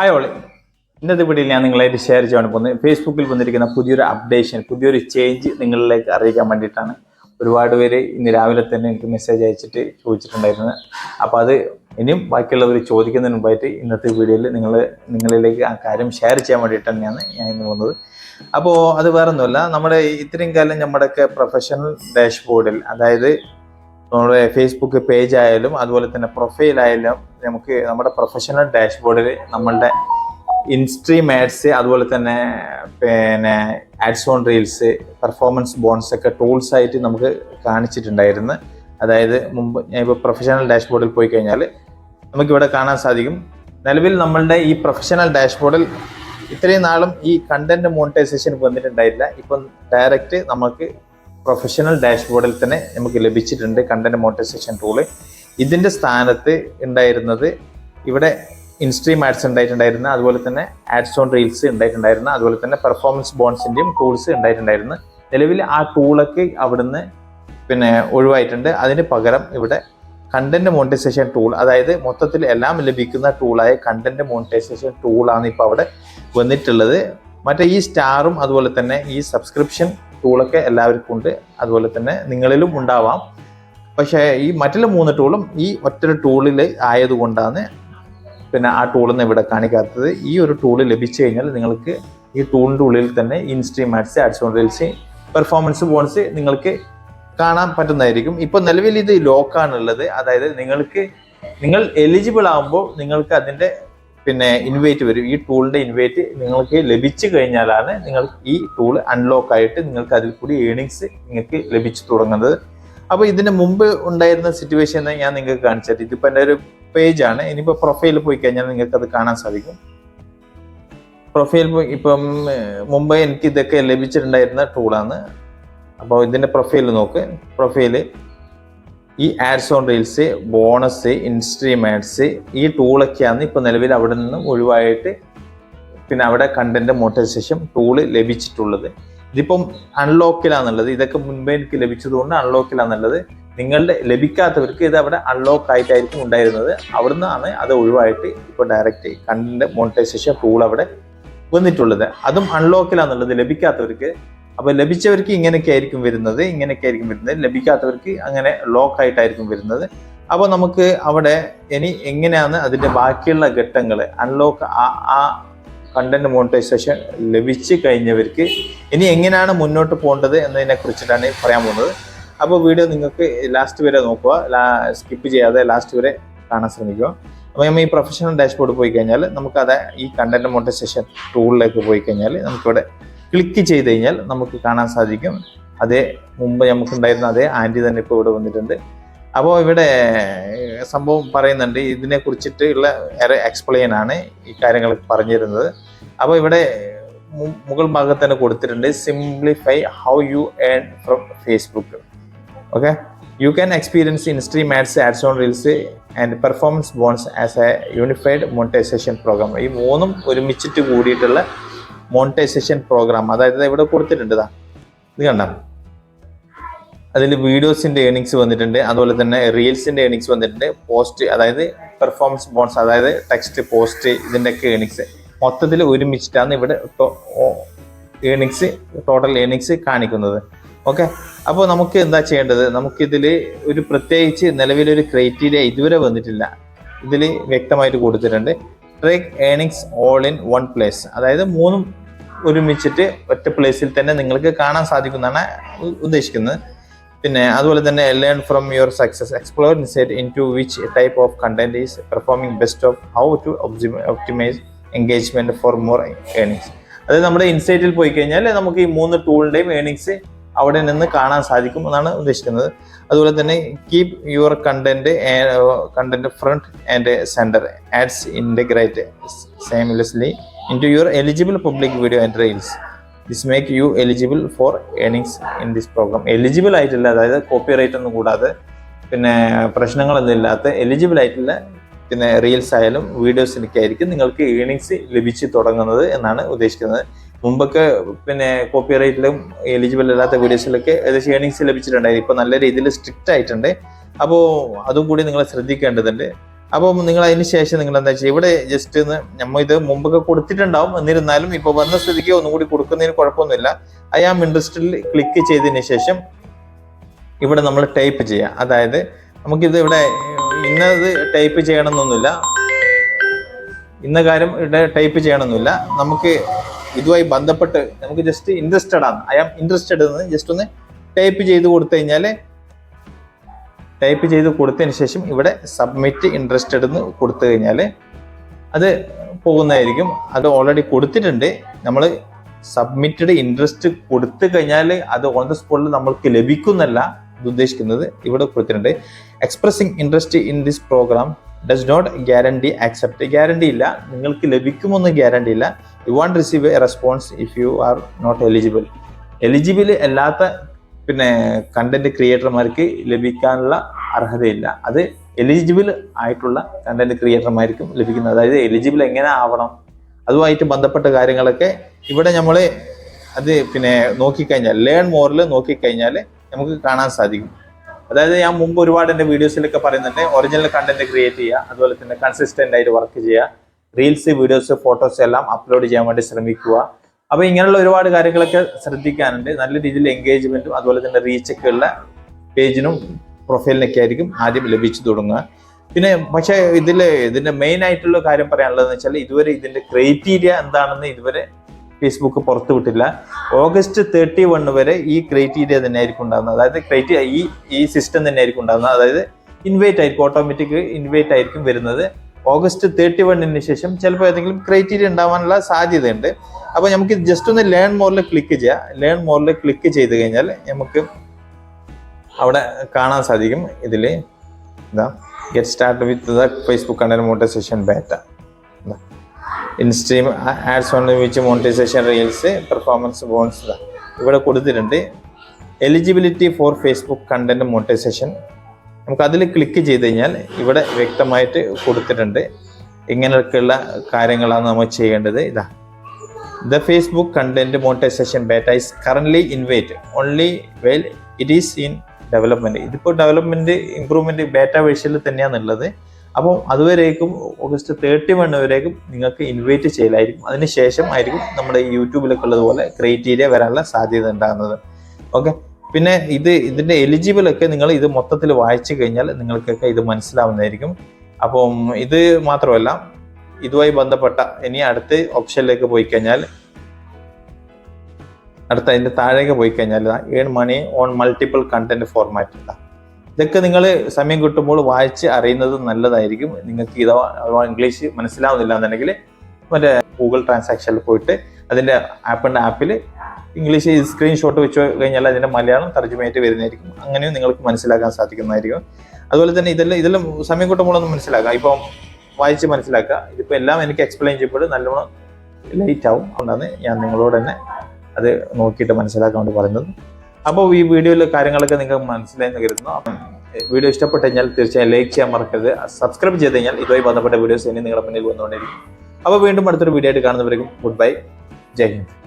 Hi ഓളി, ഇന്നത്തെ വീഡിയോയിൽ ഞാൻ നിങ്ങളായിട്ട് ഷെയർ ചെയ്യാൻ പോകുന്നത് ഫേസ്ബുക്കിൽ വന്നിരിക്കുന്ന പുതിയൊരു അപ്ഡേഷൻ, പുതിയൊരു ചേഞ്ച് നിങ്ങളിലേക്ക് അറിയിക്കാൻ വേണ്ടിയിട്ടാണ്. ഒരുപാട് പേര് ഇന്ന് രാവിലെ തന്നെ എനിക്ക് മെസ്സേജ് അയച്ചിട്ട് ചോദിച്ചിട്ടുണ്ടായിരുന്നു. അപ്പോൾ അത് ഇനിയും ബാക്കിയുള്ളവർ ചോദിക്കുന്നതിന് മുമ്പായിട്ട് ഇന്നത്തെ വീഡിയോയിൽ നിങ്ങളിലേക്ക് ആ കാര്യം ഷെയർ ചെയ്യാൻ വേണ്ടിയിട്ട് തന്നെയാണ് ഞാൻ ഇന്ന് വന്നത്. അപ്പോൾ അത് വേറൊന്നുമല്ല, നമ്മുടെ ഇത്രയും കാലം നമ്മുടെയൊക്കെ പ്രൊഫഷണൽ ഡാഷ്ബോർഡിൽ, അതായത് നമ്മുടെ ഫേസ്ബുക്ക് പേജ് ആയാലും അതുപോലെ തന്നെ പ്രൊഫൈലായാലും നമുക്ക് നമ്മുടെ പ്രൊഫഷണൽ ഡാഷ്ബോർഡിൽ നമ്മളുടെ ഇൻസ്ട്രീം ആഡ്സ്, അതുപോലെ തന്നെ ads on reels, performance bonus ഒക്കെ ടൂൾസ് ആയിട്ട് നമുക്ക് കാണിച്ചിട്ടുണ്ടായിരുന്നു. അതായത് മുമ്പ് ഞാൻ ഇപ്പോൾ പ്രൊഫഷണൽ ഡാഷ്ബോർഡിൽ പോയി കഴിഞ്ഞാൽ നമുക്കിവിടെ കാണാൻ സാധിക്കും. നിലവിൽ നമ്മളുടെ ഈ പ്രൊഫഷണൽ ഡാഷ്ബോർഡിൽ ഇത്രയും നാളും ഈ കണ്ടന്റ് മോണിറ്റൈസേഷൻ വന്നിട്ടുണ്ടായില്ല. ഇപ്പം ഡയറക്റ്റ് നമുക്ക് പ്രൊഫഷണൽ ഡാഷ്ബോർഡിൽ തന്നെ നമുക്ക് ലഭിച്ചിട്ടുണ്ട് കണ്ടന്റ് മോണിറ്റൈസേഷൻ ടൂള്. ഇതിൻ്റെ സ്ഥാനത്ത് ഉണ്ടായിരുന്നത് ഇവിടെ ഇൻസ്ട്രീം ആഡ്സ് ഉണ്ടായിട്ടുണ്ടായിരുന്നു, അതുപോലെ തന്നെ ആഡ്സ് ഓൺ റീൽസ് ഉണ്ടായിട്ടുണ്ടായിരുന്നു, അതുപോലെ തന്നെ പെർഫോമൻസ് ബോൺസിൻ്റെയും ടൂൾസ് ഉണ്ടായിട്ടുണ്ടായിരുന്നു. നിലവിൽ ആ ടൂളൊക്കെ അവിടുന്ന് ഒഴിവായിട്ടുണ്ട്. അതിന് പകരം ഇവിടെ കണ്ടന്റ് മോണിറ്റൈസേഷൻ ടൂൾ, അതായത് മൊത്തത്തിൽ എല്ലാം ലഭിക്കുന്ന ടൂളായ കണ്ടന്റ് മോണിറ്റൈസേഷൻ ടൂളാണ് ഇപ്പോൾ അവിടെ വന്നിട്ടുള്ളത്. മറ്റേ ഈ സ്റ്റാറും അതുപോലെ തന്നെ ഈ സബ്സ്ക്രിപ്ഷൻ ടൂളൊക്കെ എല്ലാവർക്കും ഉണ്ട്, അതുപോലെ തന്നെ നിങ്ങളിലും ഉണ്ടാവാം. പക്ഷേ ഈ മറ്റുള്ള 3 ടൂളും ഈ ഒറ്റ ടൂളിൽ ആയതുകൊണ്ടാണ് ആ ടൂളൊന്നും ഇവിടെ കാണിക്കാത്തത്. ഈ ഒരു ടൂള് ലഭിച്ചു കഴിഞ്ഞാൽ നിങ്ങൾക്ക് ഈ ടൂളിൻ്റെ ഉള്ളിൽ തന്നെ instream ads, ads on reels, performance bonus നിങ്ങൾക്ക് കാണാൻ പറ്റുന്നതായിരിക്കും. ഇപ്പോൾ നിലവിൽ ഇത് ലോക്കാണുള്ളത്. അതായത് നിങ്ങൾ എലിജിബിൾ ആകുമ്പോൾ നിങ്ങൾക്ക് അതിൻ്റെ ഇൻവൈറ്റ് വരും. ഈ ടൂളിൻ്റെ ഇൻവൈറ്റ് നിങ്ങൾക്ക് ലഭിച്ചു കഴിഞ്ഞാലാണ് നിങ്ങൾക്ക് ഈ ടൂൾ അൺലോക്ക് ആയിട്ട് നിങ്ങൾക്ക് അതിൽ കൂടി ഏണിങ്സ് നിങ്ങൾക്ക് ലഭിച്ചു തുടങ്ങുന്നത്. അപ്പോൾ ഇതിന് മുമ്പ് ഉണ്ടായിരുന്ന സിറ്റുവേഷൻ ഞാൻ നിങ്ങൾക്ക് കാണിച്ചത്. ഇതിപ്പോൾ എൻ്റെ ഒരു പേജാണ്. ഇനിയിപ്പോൾ പ്രൊഫൈലിൽ പോയി കഴിഞ്ഞാൽ നിങ്ങൾക്ക് അത് കാണാൻ സാധിക്കും. പ്രൊഫൈൽ ഇപ്പം മുമ്പ് എനിക്ക് ഇതൊക്കെ ലഭിച്ചിട്ടുണ്ടായിരുന്ന ടൂളാണ്. അപ്പോൾ ഇതിൻ്റെ പ്രൊഫൈൽ നോക്ക്. പ്രൊഫൈല് ഈ ads on reels, bonus, instream ads, ഈ ടൂളൊക്കെയാണ് ഇപ്പോൾ നിലവിൽ അവിടെ നിന്ന് ഒഴിവായിട്ട് അവിടെ കണ്ടന്റ് മോണിറ്റൈസേഷൻ ടൂള് ലഭിച്ചിട്ടുള്ളത്. ഇതിപ്പം അൺലോക്കിലാന്നുള്ളത്. ഇതൊക്കെ മുൻപേ എനിക്ക് ലഭിച്ചതുകൊണ്ട് അൺലോക്കിലാന്നുള്ളത്. നിങ്ങളുടെ ലഭിക്കാത്തവർക്ക് ഇത് അവിടെ അൺലോക്ക് ആയിട്ടായിരിക്കും ഉണ്ടായിരുന്നത്. അവിടെ നിന്നാണ് അത് ഒഴിവായിട്ട് ഇപ്പോൾ ഡയറക്റ്റ് കണ്ടന്റ് മോണിറ്റൈസേഷൻ ടൂൾ അവിടെ വന്നിട്ടുള്ളത്. അതും അൺലോക്കിലാന്നുള്ളത് ലഭിക്കാത്തവർക്ക്. അപ്പോൾ ലഭിച്ചവർക്ക് ഇങ്ങനെയൊക്കെ ആയിരിക്കും വരുന്നത്, ലഭിക്കാത്തവർക്ക് അങ്ങനെ ലോക്ക് ആയിട്ടായിരിക്കും വരുന്നത്. അപ്പോൾ നമുക്ക് അവിടെ ഇനി എങ്ങനെയാണ് അതിൻ്റെ ബാക്കിയുള്ള ഘട്ടങ്ങൾ അൺലോക്ക്, ആ കണ്ടന്റ് മോണിറ്റൈസേഷൻ ലഭിച്ചു കഴിഞ്ഞവർക്ക് ഇനി എങ്ങനെയാണ് മുന്നോട്ട് പോകേണ്ടത് എന്നതിനെ കുറിച്ചിട്ടാണ് പറയാൻ പോകുന്നത്. അപ്പോൾ വീഡിയോ നിങ്ങൾക്ക് ലാസ്റ്റ് വരെ നോക്കുക, സ്കിപ്പ് ചെയ്യാതെ ലാസ്റ്റ് വരെ കാണാൻ ശ്രമിക്കുക. അപ്പോൾ നമ്മൾ ഈ പ്രൊഫഷണൽ ഡാഷ്ബോർഡ് പോയി കഴിഞ്ഞാൽ നമുക്കത് ഈ കണ്ടന്റ് മോണിറ്റൈസേഷൻ ടൂളിലേക്ക് പോയി കഴിഞ്ഞാൽ നമുക്കിവിടെ ക്ലിക്ക് ചെയ്ത് കഴിഞ്ഞാൽ നമുക്ക് കാണാൻ സാധിക്കും. അതേ മുമ്പ് നമുക്കുണ്ടായിരുന്ന അതേ ആൻറ്റി തന്നെ ഇപ്പോൾ ഇവിടെ വന്നിട്ടുണ്ട്. അപ്പോൾ ഇവിടെ സംഭവം പറയുന്നുണ്ട്, ഇതിനെ കുറിച്ചിട്ടുള്ള എക്സ്പ്ലെയിൻ ആണ് ഈ കാര്യങ്ങൾ പറഞ്ഞു തരുന്നത്. അപ്പോൾ ഇവിടെ മുകൾ ഭാഗത്ത് തന്നെ കൊടുത്തിട്ടുണ്ട്, simplify how you earn from Facebook. Okay, you can experience instream ads, ads on reels and performance bonus as a unified monetization program. ഈ 3ഉം ഒരുമിച്ചിട്ട് കൂടിയിട്ടുള്ള മോണിറ്റൈസേഷൻ പ്രോഗ്രാം. അതായത് ഇവിടെ കൊടുത്തിട്ടുണ്ട്, ഇത് കണ്ട, അതിൽ വീഡിയോസിൻ്റെ ഏണിങ്സ് വന്നിട്ടുണ്ട്, അതുപോലെ തന്നെ റീൽസിൻ്റെ ഏണിങ്സ് വന്നിട്ടുണ്ട്, പോസ്റ്റ്, അതായത് പെർഫോമൻസ് ബോൺസ്, അതായത് ടെക്സ്റ്റ് പോസ്റ്റ്, ഇതിൻ്റെയൊക്കെ ഏണിങ്സ് മൊത്തത്തിൽ ഒരുമിച്ചിട്ടാണ് ഇവിടെ ഏണിങ്സ്, ടോട്ടൽ ഏണിങ്സ് കാണിക്കുന്നത്. ഓക്കെ, അപ്പോൾ നമുക്ക് എന്താ ചെയ്യേണ്ടത്? നമുക്കിതിൽ ഒരു പ്രത്യേകിച്ച് നിലവിലൊരു ക്രൈറ്റീരിയ ഇതുവരെ വന്നിട്ടില്ല. ഇതിൽ വ്യക്തമായിട്ട് കൊടുത്തിട്ടുണ്ട്, track earnings all in one place. അതായത് 3ഉം ഒരുമിച്ചിട്ട് ഒറ്റ പ്ലേസിൽ തന്നെ നിങ്ങൾക്ക് കാണാൻ സാധിക്കുന്നതാണ് ഉദ്ദേശിക്കുന്നത്. അതുപോലെ തന്നെ learn from your success, explore insight into which type of content is performing best, of how to optimize engagement for more earnings. അതായത് നമ്മുടെ ഇൻസൈറ്റിൽ പോയി കഴിഞ്ഞാൽ നമുക്ക് ഈ 3 ടൂളിൻ്റെയും ഏണിങ്സ് അവിടെ നിന്ന് കാണാൻ സാധിക്കും എന്നാണ് ഉദ്ദേശിക്കുന്നത്. അതുപോലെ തന്നെ keep your content front and center, ads integrate seamlessly into your eligible public video and reels. This make you eligible for earnings in this program. Eligible ആയിട്ടുള്ള, അതായത് കോപ്പിറൈറ്റ് ഒന്നും കൂടാതെ പ്രശ്നങ്ങളൊന്നും ഇല്ലാത്ത എലിജിബിൾ ആയിട്ടുള്ള റീൽസ് ആയാലും വീഡിയോസിനൊക്കെ ആയിരിക്കും നിങ്ങൾക്ക് ഏണിങ്സ് ലഭിച്ചു തുടങ്ങുന്നത് എന്നാണ് ഉദ്ദേശിക്കുന്നത്. മുമ്പൊക്കെ കോപ്പിറൈറ്റിലും എലിജിബിൾ അല്ലാത്ത വീഡിയോസിലൊക്കെ ഏകദേശം ഏണിങ്സ് ലഭിച്ചിട്ടുണ്ടായിരുന്നു. ഇപ്പോൾ നല്ല രീതിയിൽ സ്ട്രിക്റ്റ് ആയിട്ടുണ്ട്. അപ്പോൾ അതും കൂടി നിങ്ങൾ ശ്രദ്ധിക്കേണ്ടതുണ്ട്. അപ്പം നിങ്ങൾ അതിന് ശേഷം നിങ്ങൾ എന്താ ചെയ്യുക, ഇവിടെ ജസ്റ്റ് നമ്മൾ ഇത് മുമ്പൊക്കെ കൊടുത്തിട്ടുണ്ടാവും, എന്നിരുന്നാലും ഇപ്പോൾ വന്ന സ്ഥിതിക്ക് ഒന്നുകൂടി കൊടുക്കുന്നതിന് കുഴപ്പമൊന്നുമില്ല. ഐ ആം ഇൻട്രസ്റ്റഡിൽ ക്ലിക്ക് ചെയ്തതിന് ശേഷം ഇവിടെ നമ്മൾ ടൈപ്പ് ചെയ്യുക. അതായത് നമുക്കിത് ഇവിടെ ഇന്നത് ടൈപ്പ് ചെയ്യണമെന്നൊന്നുമില്ല, ഇന്ന കാര്യം ഇവിടെ ടൈപ്പ് ചെയ്യണമെന്നില്ല. നമുക്ക് ഇതുമായി ബന്ധപ്പെട്ട് നമുക്ക് ജസ്റ്റ് ഇൻട്രസ്റ്റഡ് ആണ്, ഐ ആം ഇൻട്രസ്റ്റഡ് എന്ന് ജസ്റ്റ് ഒന്ന് ടൈപ്പ് ചെയ്ത് കൊടുത്തു കഴിഞ്ഞാൽ, ടൈപ്പ് ചെയ്ത് കൊടുത്തതിന് ശേഷം ഇവിടെ സബ്മിറ്റ് ഇൻട്രസ്റ്റഡ് എന്ന് കൊടുത്തു കഴിഞ്ഞാൽ അത് പോകുന്നതായിരിക്കും. അത് ഓൾറെഡി കൊടുത്തിട്ടുണ്ട്. നമ്മൾ സബ്മിറ്റഡ് ഇൻട്രസ്റ്റ് കൊടുത്തു കഴിഞ്ഞാൽ അത് ഓൺ ദ സ്പോട്ടിൽ നമ്മൾക്ക് ലഭിക്കുന്നല്ല ഇത് ഉദ്ദേശിക്കുന്നത്. ഇവിടെ കൊടുത്തിട്ടുണ്ട് expressing interest in this program does not guarantee accept. Guarantee ഇല്ല, നിങ്ങൾക്ക് ലഭിക്കുമൊന്നും ഗ്യാരണ്ടി ഇല്ല. You won't receive a response if you are not eligible. Eligible അല്ലാത്ത കണ്ടന്റ് ക്രിയേറ്റർമാർക്ക് ലഭിക്കാനുള്ള അർഹതയില്ല. അത് എലിജിബിൾ ആയിട്ടുള്ള കണ്ടന്റ് ക്രിയേറ്റർമാർക്കും ലഭിക്കുന്നത്. അതായത് എലിജിബിൾ എങ്ങനെ ആവണം അതുമായിട്ട് ബന്ധപ്പെട്ട കാര്യങ്ങളൊക്കെ ഇവിടെ നമ്മൾ അത് നോക്കിക്കഴിഞ്ഞാൽ ലേൺ മോറിൽ നോക്കിക്കഴിഞ്ഞാൽ നമുക്ക് കാണാൻ സാധിക്കും. അതായത് ഞാൻ മുമ്പ് ഒരുപാട് എൻ്റെ വീഡിയോസിലൊക്കെ പറയുന്നുണ്ട്, ഒറിജിനൽ കണ്ടന്റ് ക്രിയേറ്റ് ചെയ്യുക, അതുപോലെ തന്നെ കൺസിസ്റ്റന്റ് ആയിട്ട് വർക്ക് ചെയ്യുക, റീൽസ്, വീഡിയോസ്, ഫോട്ടോസ് എല്ലാം അപ്ലോഡ് ചെയ്യാൻ വേണ്ടി ശ്രമിക്കുക. അപ്പോൾ ഇങ്ങനെയുള്ള ഒരുപാട് കാര്യങ്ങളൊക്കെ ശ്രദ്ധിക്കാനുണ്ട്. നല്ല രീതിയിൽ എൻഗേജ്മെന്റും അതുപോലെ തന്നെ റീച്ചൊക്കെ ഉള്ള പേജിനും പ്രൊഫൈലിനൊക്കെ ആയിരിക്കും ആദ്യം ലഭിച്ചു തുടങ്ങുക. പക്ഷേ ഇതിന്റെ മെയിൻ ആയിട്ടുള്ള കാര്യം പറയാനുള്ളതെന്ന് വെച്ചാൽ ഇതുവരെ ഇതിന്റെ ക്രൈറ്റീരിയ എന്താണെന്ന് ഇതുവരെ ഫേസ്ബുക്ക് പുറത്തു വിട്ടില്ല. ഓഗസ്റ്റ് 31 വരെ ഈ ക്രൈറ്റീരിയ തന്നെ ആയിരിക്കും ഉണ്ടാകുന്നത്. അതായത് ക്രൈറ്റീരിയ ഈ സിസ്റ്റം തന്നെ ആയിരിക്കും ഉണ്ടാകുന്നത്. അതായത് ഇൻവൈറ്റ് ആയിരിക്കും, ഓട്ടോമാറ്റിക് ഇൻവൈറ്റ് ആയിരിക്കും വരുന്നത്. ഓഗസ്റ്റ് 31 ശേഷം ചിലപ്പോൾ ഏതെങ്കിലും ക്രൈറ്റീരിയ ഉണ്ടാവാനുള്ള സാധ്യതയുണ്ട്. അപ്പോൾ നമുക്ക് ജസ്റ്റ് ഒന്ന് ലേൺ മോറിൽ ക്ലിക്ക് ചെയ്യാം. ലേൺ മോറിൽ ക്ലിക്ക് ചെയ്ത് കഴിഞ്ഞാൽ നമുക്ക് അവിടെ കാണാൻ സാധിക്കും. ഇതിൽ get start with the Facebook content monetization beta, instream ads on which monetization reels, performance bonus ഇവിടെ കൊടുത്തിട്ടുണ്ട്. Eligibility for Facebook content monetization നമുക്ക് അതിൽ ക്ലിക്ക് ചെയ്ത് കഴിഞ്ഞാൽ ഇവിടെ വ്യക്തമായിട്ട് കൊടുത്തിട്ടുണ്ട് ഇങ്ങനെയൊക്കെയുള്ള കാര്യങ്ങളാണ് നമ്മൾ ചെയ്യേണ്ടത്. The Facebook content monetization beta is currently invite only well it is in development. ഇതിപ്പോൾ ഡെവലപ്മെന്റ് ഇംപ്രൂവ്മെന്റ് ബേറ്റ വേർഷനിൽ തന്നെയാണുള്ളത്. അപ്പോൾ അതുവരേക്കും ഓഗസ്റ്റ് 31 വരേക്കും നിങ്ങൾക്ക് ഇൻവൈറ്റ് ചെയ്യലായിരിക്കും. അതിനുശേഷം ആയിരിക്കും നമ്മുടെ യൂട്യൂബിലൊക്കെ ഉള്ളതുപോലെ ക്രൈറ്റീരിയ വരാനുള്ള സാധ്യത ഉണ്ടാകുന്നത്. ഓക്കെ, ഇതിന്റെ എലിജിബിൾ ഒക്കെ നിങ്ങൾ ഇത് മൊത്തത്തിൽ വായിച്ചു കഴിഞ്ഞാൽ നിങ്ങൾക്കൊക്കെ ഇത് മനസ്സിലാവുന്നതായിരിക്കും. അപ്പം ഇത് മാത്രമല്ല, ഇതുമായി ബന്ധപ്പെട്ട ഇനി അടുത്ത ഓപ്ഷനിലേക്ക് പോയി കഴിഞ്ഞാൽ, അതിന്റെ താഴേക്ക് പോയി കഴിഞ്ഞാൽ earn money on multiple content format. ഇതൊക്കെ നിങ്ങൾ സമയം കിട്ടുമ്പോൾ വായിച്ച് അറിയുന്നത് നല്ലതായിരിക്കും. നിങ്ങൾക്ക് അഥവാ ഇംഗ്ലീഷ് മനസ്സിലാവുന്നില്ല എന്നുണ്ടെങ്കിൽ മറ്റേ ഗൂഗിൾ ട്രാൻസാക്ഷനിൽ പോയിട്ട് അതിന്റെ ആപ്പിൽ ഇംഗ്ലീഷ് സ്ക്രീൻഷോട്ട് വെച്ച് കഴിഞ്ഞാൽ അതിന്റെ മലയാളം തർജ്ജമയായിട്ട് വരുന്നതായിരിക്കും. അങ്ങനെയും നിങ്ങൾക്ക് മനസ്സിലാക്കാൻ സാധിക്കുന്നതായിരിക്കും. അതുപോലെ തന്നെ ഇതെല്ലാം സമയം കിട്ടുമ്പോഴൊന്നും മനസ്സിലാക്കാം, ഇപ്പം വായിച്ച് മനസ്സിലാക്കുക. ഇതിപ്പോൾ എല്ലാം എനിക്ക് എക്സ്പ്ലെയിൻ ചെയ്യുമ്പോൾ നല്ലോണം ലേറ്റ് ആവും. അതുകൊണ്ടാണ് ഞാൻ നിങ്ങളോട് തന്നെ അത് നോക്കിയിട്ട് മനസ്സിലാക്കാൻ വേണ്ടി പറയുന്നത്. അപ്പോൾ ഈ വീഡിയോയിലെ കാര്യങ്ങളൊക്കെ നിങ്ങൾക്ക് മനസ്സിലായെന്ന് കരുതുന്നു. വീഡിയോ ഇഷ്ടപ്പെട്ട് കഴിഞ്ഞാൽ തീർച്ചയായും ലൈക്ക് ചെയ്യാൻ മറക്കരുത്. സബ്സ്ക്രൈബ് ചെയ്ത് കഴിഞ്ഞാൽ ഇതുമായി ബന്ധപ്പെട്ട വീഡിയോസ് ഇനി നിങ്ങളുടെ മുന്നിൽ വന്നുകൊണ്ടിരിക്കും. അപ്പോൾ വീണ്ടും അടുത്തൊരു വീഡിയോ ആയിട്ട് കാണുന്നവരേക്കും ഗുഡ് ബൈ, ജയ് ഹിന്ദ്.